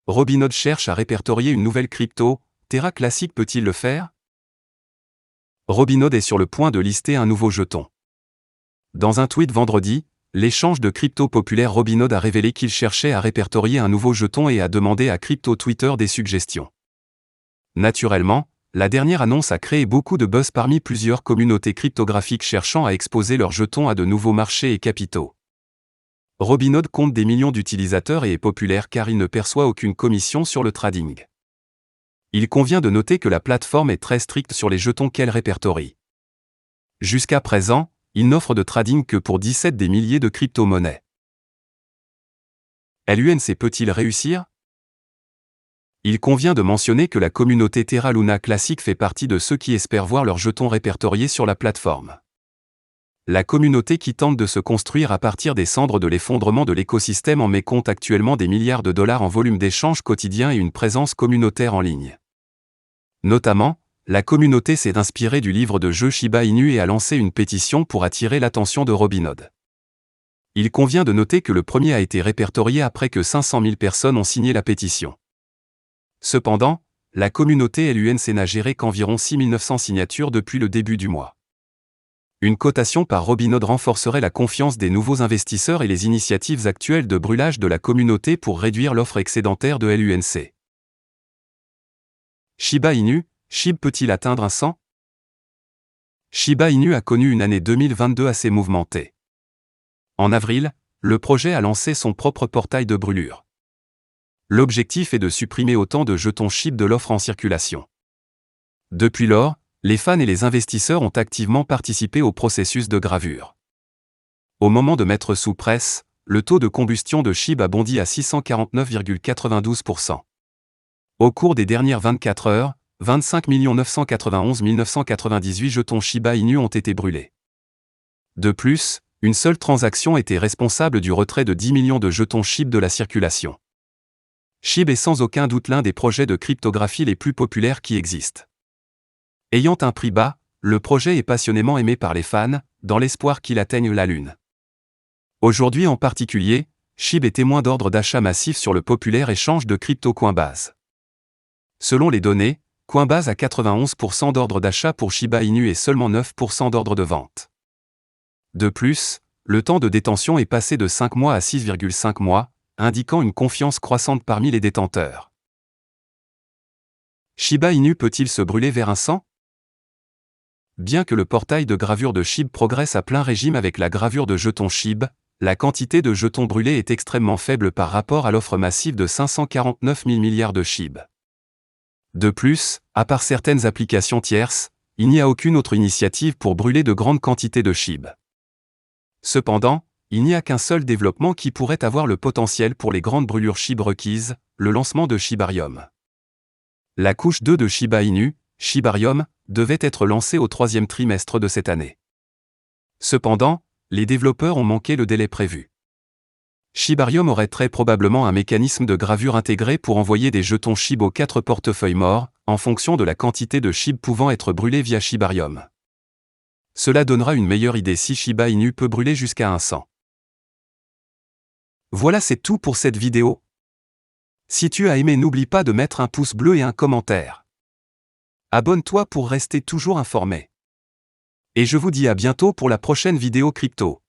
Robinhood cherche à répertorier une nouvelle crypto, Terra Classic peut-il le faire? Robinhood est sur le point de lister un nouveau jeton. Dans un tweet vendredi, l'échange de crypto populaire Robinhood a révélé qu'il cherchait à répertorier un nouveau jeton et a demandé à Crypto Twitter des suggestions. Naturellement, la dernière annonce a créé beaucoup de buzz parmi plusieurs communautés cryptographiques cherchant à exposer leurs jetons à de nouveaux marchés et capitaux. Robinhood compte des millions d'utilisateurs et est populaire car il ne perçoit aucune commission sur le trading. Il convient de noter que la plateforme est très stricte sur les jetons qu'elle répertorie. Jusqu'à présent, il n'offre de trading que pour 17 des milliers de crypto-monnaies. LUNC peut-il réussir? Il convient de mentionner que la communauté Terra Luna Classic fait partie de ceux qui espèrent voir leurs jetons répertoriés sur la plateforme. La communauté qui tente de se construire à partir des cendres de l'effondrement de l'écosystème en met compte actuellement des milliards de dollars en volume d'échanges quotidiens et une présence communautaire en ligne. Notamment, la communauté s'est inspirée du livre de jeu Shiba Inu et a lancé une pétition pour attirer l'attention de Robinhood. Il convient de noter que le premier a été répertorié après que 500 000 personnes ont signé la pétition. Cependant, la communauté LUNC n'a géré qu'environ 6 900 signatures depuis le début du mois. Une cotation par Robinhood renforcerait la confiance des nouveaux investisseurs et les initiatives actuelles de brûlage de la communauté pour réduire l'offre excédentaire de LUNC. Shiba Inu, SHIB peut-il atteindre un 100? Shiba Inu a connu une année 2022 assez mouvementée. En avril, le projet a lancé son propre portail de brûlure. L'objectif est de supprimer autant de jetons SHIB de l'offre en circulation. Depuis lors, les fans et les investisseurs ont activement participé au processus de gravure. Au moment de mettre sous presse, le taux de combustion de SHIB a bondi à 649,92%. Au cours des dernières 24 heures, 25 991 998 jetons Shiba Inu ont été brûlés. De plus, une seule transaction était responsable du retrait de 10 millions de jetons SHIB de la circulation. SHIB est sans aucun doute l'un des projets de cryptographie les plus populaires qui existent. Ayant un prix bas, le projet est passionnément aimé par les fans, dans l'espoir qu'il atteigne la Lune. Aujourd'hui en particulier, SHIB est témoin d'ordres d'achat massifs sur le populaire échange de crypto Coinbase. Selon les données, Coinbase a 91% d'ordres d'achat pour Shiba Inu et seulement 9% d'ordres de vente. De plus, le temps de détention est passé de 5 mois à 6,5 mois, indiquant une confiance croissante parmi les détenteurs. Shiba Inu peut-il se brûler vers un 100? Bien que le portail de gravure de SHIB progresse à plein régime avec la gravure de jetons SHIB, la quantité de jetons brûlés est extrêmement faible par rapport à l'offre massive de 549 000 milliards de SHIB. De plus, à part certaines applications tierces, il n'y a aucune autre initiative pour brûler de grandes quantités de SHIB. Cependant, il n'y a qu'un seul développement qui pourrait avoir le potentiel pour les grandes brûlures SHIB requises, le lancement de Shibarium. La couche 2 de Shiba Inu, Shibarium, devait être lancée au 3e trimestre de cette année. Cependant, les développeurs ont manqué le délai prévu. Shibarium aurait très probablement un mécanisme de gravure intégré pour envoyer des jetons SHIB aux 4 portefeuilles morts, en fonction de la quantité de SHIB pouvant être brûlée via Shibarium. Cela donnera une meilleure idée si Shiba Inu peut brûler jusqu'à un 100. Voilà, c'est tout pour cette vidéo. Si tu as aimé, n'oublie pas de mettre un pouce bleu et un commentaire. Abonne-toi pour rester toujours informé. Et je vous dis à bientôt pour la prochaine vidéo crypto.